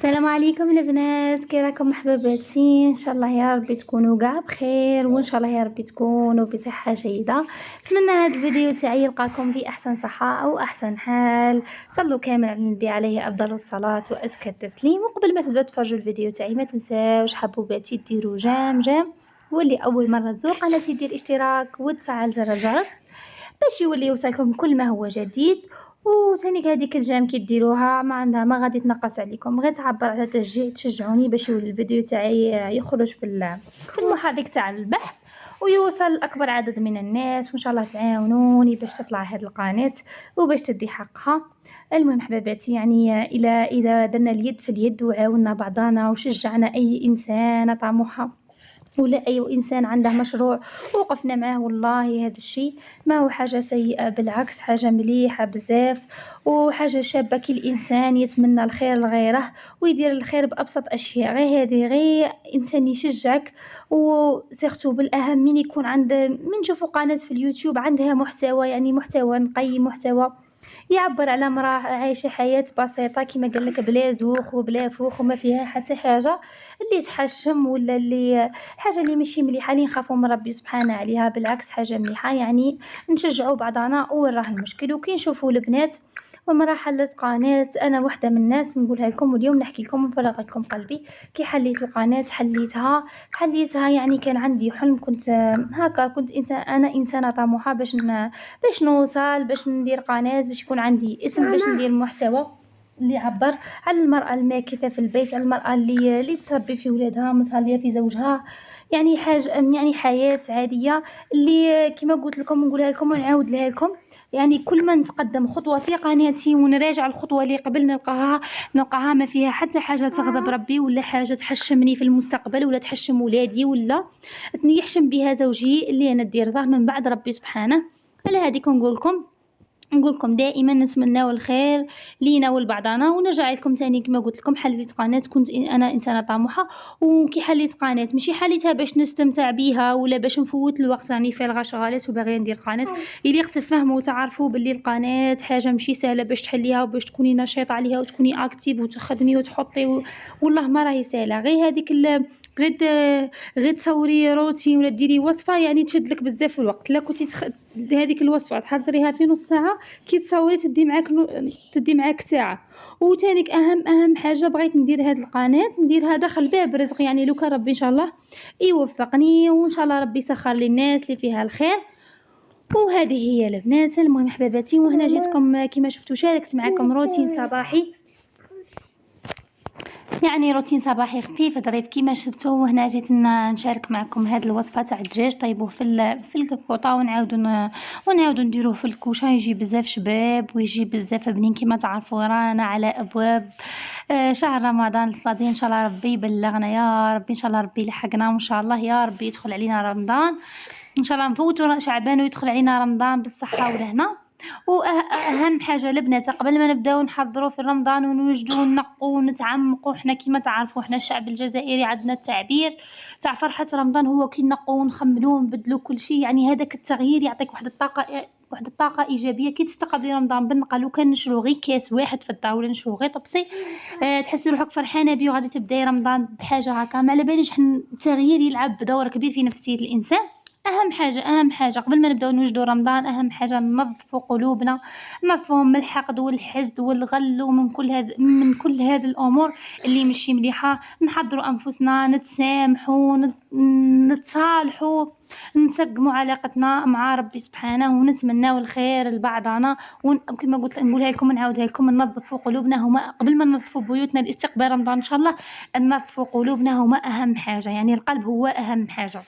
السلام عليكم البنات، كي راكم محبباتي؟ ان شاء الله يا ربي تكونوا كاع بخير، وان شاء الله يا ربي تكونوا بصحه جيده. نتمنى هذا الفيديو تاعي يلقاكم في احسن صحه او احسن حال. صلوا كامل على النبي عليه افضل الصلاه وازكى التسليم. وقبل ما تبداو تفرجوا الفيديو تاعي ما تنساوش حبوباتي ديروا جام، واللي اول مره تزور قناتي دير اشتراك وتفعل زر الجرس باش يولي يوصلكم كل ما هو جديد. وثاني هذيك الجام كي ديروها ما غادي تنقص عليكم، غير تعبر على تشجعوني باش يولي الفيديو تاعي يخرج في المحرك تاع البحث ويوصل لاكبر عدد من الناس. وان شاء الله تعاونوني باش تطلع هذه القناه وباش تدي حقها. المهم حباباتي، يعني اذا درنا اليد في اليد وعاوننا بعضنا وشجعنا اي انسانه طموحه ولا أي إنسان عنده مشروع ووقفنا معاه، والله هذا الشيء ما هو حاجة سيئة، بالعكس حاجة مليحة بزاف وحاجة شابة. كي الإنسان يتمنى الخير لغيره ويدير الخير بأبسط أشياء، غير إنسان يشجعك. وسيرتو بالأهم من يكون من نشوفوا قناة في اليوتيوب عندها محتوى، يعني محتوى نقي، محتوى يعبر على امرأة عايشة حياة بسيطة كما قال لك، بلا زوخ وبلا فوخ وما فيها حتى حاجة اللي تحشم ولا اللي حاجة اللي ماشي مليحة، اللي نخافوا من ربي سبحانه عليها. بالعكس حاجة مليحة، يعني نشجعوا بعضنا وين راه المشكل. وكي نشوفوا البنات ومرة حلت قناة، أنا واحدة من الناس نقولها لكم واليوم نحكي لكم ونفرغ لكم قلبي. كي حليت القناة حليتها يعني كان عندي حلم، كنت هكا كنت أنا إنسانة طموحة باش نوصل، باش ندير قناة، باش يكون عندي اسم، باش ندير محتوى اللي يعبر على المرأة الماكثة في البيت، على المرأة اللي تربي في ولادها، متربية في زوجها، يعني حاجة، يعني حياة عادية اللي كما قلت لكم نقولها لكم ونعاود لها لكم. يعني كل ما نتقدم خطوة في قناتي ونراجع الخطوة اللي قبل نلقاها ما فيها حتى حاجة تغضب ربي ولا حاجة تحشمني في المستقبل ولا تحشم ولادي ولا يحشم بها زوجي اللي أنا ندير ظهر من بعد ربي سبحانه. على هذيك نقول لكم دائما نتمناو الخير لينا ولبعضنا. ونرجع لكم تاني كما قلت لكم، حليت قناه، كنت انا انسانه طموحه. وكي حليت قناه ماشي حليتها باش نستمتع بها ولا باش نفوت الوقت، يعني فارغه شغالات وباغيه ندير قناه. اللي تفهموا وتعرفوا باللي القناه حاجه ماشي سهله باش تحليها وباش تكوني نشيطه عليها وتكوني اكتيف وتخدمي وتحطي والله ما راهي سهله. غير هذيك غير غير تصوري روتين ولا ديري وصفه يعني تشد لك بزاف الوقت. لا كنتي هذيك الوصفه تحضريها في نص ساعه، كي تصوري تدي معاك ساعه. وتانيك اهم حاجه بغيت ندير هذه القناه، نديرها داخل باب رزق، يعني لو كان ربي ان شاء الله يوفقني وان شاء الله ربي يسخر لي الناس اللي فيها الخير. وهذه هي البنات. المهم حباباتي، وهنا جيتكم كما شفتوا شاركت معكم روتين صباحي، يعني روتين صباحي خفيف ظريف كما شفتوا. وهنا جيت نشارك معكم هذه الوصفه تاع الدجاج. طيبوه في الكوطه ونعاودوا نديروه في الكوشه، يجي بزاف شباب ويجي بزاف بنين. كما تعرفوا رانا على ابواب شهر رمضان الفضيل، ان شاء الله ربي يبلغنا يا ربي، ان شاء الله ربي يلحقنا، وان شاء الله يا ربي يدخل علينا رمضان، ان شاء الله نفوتوا شعبان ويدخل علينا رمضان بالصحه والهنا. واهم حاجه البنات قبل ما نبداو نحضروا في رمضان ونوجدوا ونقوا ونتعمقوا، حنا كما تعرفوا حنا الشعب الجزائري عندنا التعبير تاع فرحه رمضان هو كي نقوا ونخملوا ونبدلوا كل شيء. يعني هذاك التغيير يعطيك واحد الطاقه ايجابيه. كي تستقبلي رمضان بالنقل وكان نشرو غير كاس واحد في الدار ولا نشرو غير طبسي، تحسي روحك فرحانه بيه وغادي تبداي رمضان بحاجه هكا. ما على باليش التغيير يلعب دور كبير في نفسيه الانسان. اهم حاجه قبل ما نبداو نوجدوا رمضان، اهم حاجه ننظفوا قلوبنا، ننظفوهم من الحقد والحسد والغل ومن كل هذه الامور اللي ماشي مليحه. نحضروا انفسنا، نتسامحوا، نتصالحوا، نسقموا علاقتنا مع ربي سبحانه ونتمناو الخير لبعضنا. وكما قلت نقولها لكم ونعاودها لكم، ننظفوا قلوبنا هما قبل ما ننظفوا بيوتنا لاستقبال رمضان ان شاء الله. ننظفوا قلوبنا هما اهم حاجه، يعني القلب هو اهم حاجه.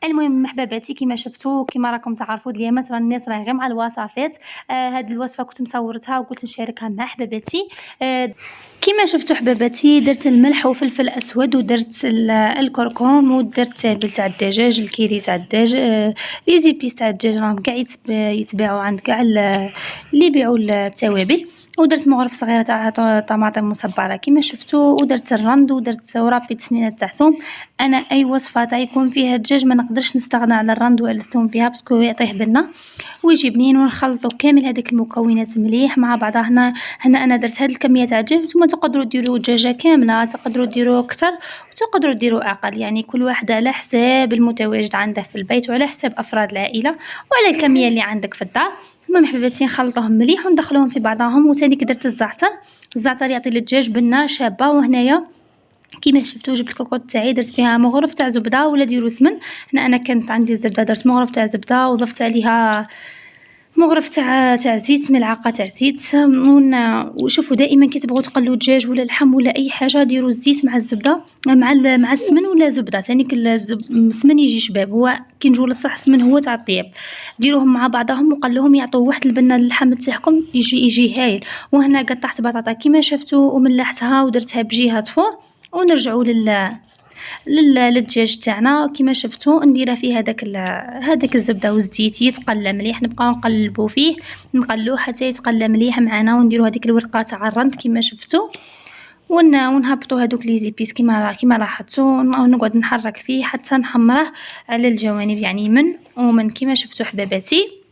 المهم محباباتي كما شفتوا كما راكم تعرفوا اليومات راه الناس راه غير مع الوصفات. هاد الوصفه كنت مصورتها وقلت نشاركها مع حباباتي. كما شفتوا حباباتي درت الملح وفلفل اسود ودرت الكركم ودرت تابل تاع الدجاج، الكيري تاع الدجاج، لي زيبيس تاع الدجاج راهم كاع يتباعوا عند كاع اللي يبيعوا التوابل. ودرت مغرف صغيره تاع طماطم مصبره كما شفتوا، ودرت الرند وربيت سنينات تاع ثوم. انا اي وصفه تاع يكون فيها الدجاج ما نقدرش نستغنى على الرند وعلى الثوم فيها باسكو يعطيه بنه ويجي بنين. ونخلطوا كامل هذيك المكونات مليح مع بعضها. هنا انا درت هاد الكميه تاع الدجاج، نتوما تقدروا ديروا دجاجه كامله، تقدروا ديروا اكثر وتقدروا ديروا اقل، يعني كل واحد على حساب المتواجد عنده في البيت وعلى حساب افراد العائله وعلى الكميه اللي عندك في الدار. المهم حبيباتي نخلطوهم مليح وندخلوهم في بعضهم. وثاني درت الزعتر يعطي للدجاج بنه شابه. وهنايا كيما شفتوا جبت الكوكوط تاعي درت فيها مغرف تاع زبده ولا ديروا سمن. هنا انا كانت عندي الزبده، درت مغرف تاع زبده وضفت عليها مغرف تاع زيت، ملعقه تاع زيت. وشوفوا دائما كي تبغوا تقلوا دجاج ولا لحم ولا اي حاجه ديروا الزيت مع الزبده مع السمن ولا زبده. ثاني السمن يجي شباب، هو كي نجيو للصح السمن هو تاع الطياب. ديروهم مع بعضهم وقلوهم يعطوا واحد البنه للحم تاعكم يجي هايل. وهنا قطعت بطاطا كيما شفتوا وملحتها ودرتها بجهه فوق. ونرجعوا للدجاج تاعنا كيما شفتوا نديره فيه هذاك الزبده والزيت يتقلى مليح. نبقاو نقلبوا فيه نقلوه حتى يتقلى مليح معنا. ونديروا هذيك الورقه تاع الرند كيما شفتوا ونهبطوا هذوك لي زيبيس كيما لاحظتوا. ونقعد نحرك فيه حتى نحمره على الجوانب، يعني من ومن كيما شفتوا حباباتي.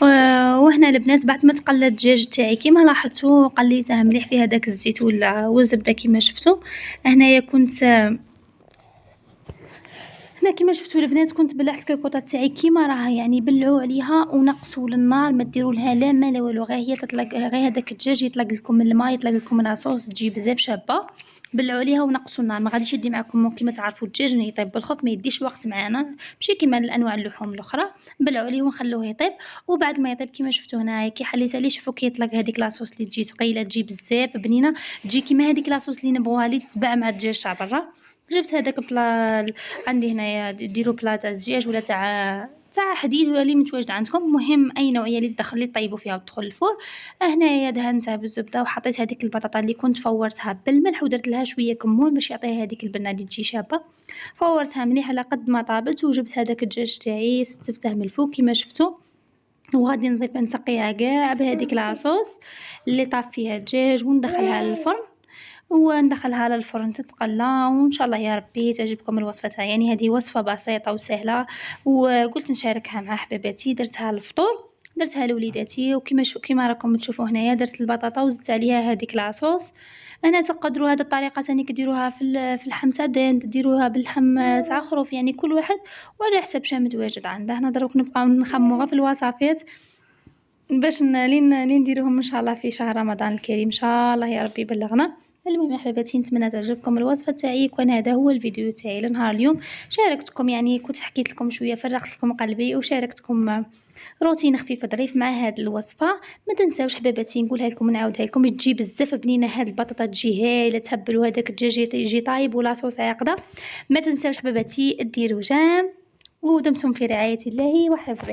وهنا البنات بعد ما تقلى الدجاج تاعي كيما لاحظتوا قليته مليح في هذاك الزيت والزبده كيما شفتوا. هنايا هنا كيما شفتوا البنات كنت بلعت الكوكوطه تاعي كيما راها، يعني بلعوا عليها ونقصوا للنار، ما ديروا لها لا ما لا والو، غير هي تطلق، غير هذاك الدجاج يطلق لكم الماء، يطلق لكم لاصوص تجي بزاف شابه. بلعوا عليها ونقصوا النار، ما غاديش يدي معكم كيما تعرفوا الدجاج ملي يطيب بالخوف ما يديش وقت معانا ماشي كيما الانواع اللحوم الاخرى. بلعوا عليه ونخلوه يطيب. وبعد ما يطيب كيما شفتوا هنا كي حليت عليه شوفوا كيطلق هذيك لاصوص اللي تجي ثقيله تجي بزاف بنينه، تجي كيما هذيك لاصوص اللي نبغوها اللي تتباع مع الدجاج تاع برا. جبت هذاك عندي هنايا ديروا بلا تاع الدجاج ولا تاع حديد ولا اللي متواجد عندكم، مهم اي نوعيه اللي تدخل اللي طيبوا فيها وتدخل الفرن. هنايا دهنتها بالزبده وحطيت هذيك البطاطا اللي كنت فورتها بالملح ودرت لها شويه كمون باش يعطيها هذيك البنه اللي تجي شابه. فورتها مليح على قد ما طابت. وجبت هذاك الدجاج تاعي ستفته من الفوق كيما شفتوا، وغادي نضيف نسقيها كاع بهذيك لاصوص اللي طاب فيها الدجاج وندخلها للفرن. وندخلها للفرن تتقلى وان شاء الله يا ربي تعجبكم الوصفه تاعي. يعني هذه وصفه بسيطه وسهله وقلت نشاركها مع حباباتي. درتها للفطور، درتها لوليداتي. كيما راكم تشوفوا هنايا درت البطاطا وزدت عليها هذيك لاصوص. انا تقدروا هذه الطريقه ثاني كديروها في اللحم تاع دين، تديروها باللحم تاع خروف، يعني كل واحد وعلى حسب شنو متواجد عنده. هنا دروك نبقاو نخموها في الوصفات باش لين نديروهم ان شاء الله في شهر رمضان الكريم ان شاء الله يا ربي بلغنا. المهم يا حبيباتي نتمنى تعجبكم الوصفه تاعي. كان هذا هو الفيديو تاعي لنهار اليوم. شاركتكم يعني كنت حكيت لكم شويه، فرغت لكم قلبي وشاركتكم روتين خفيف ظريف مع هذه الوصفه. ما تنساوش حبيباتي نقولها لكم ونعاودها لكم، تجي بزاف بنينه هذه البطاطا تجي هايله. تهبلوا هذاك الدجاج يجي طايب ولا صوص عاقده. ما تنساوش حبيباتي ديروا جام ودمتم في رعايه الله وحفظه.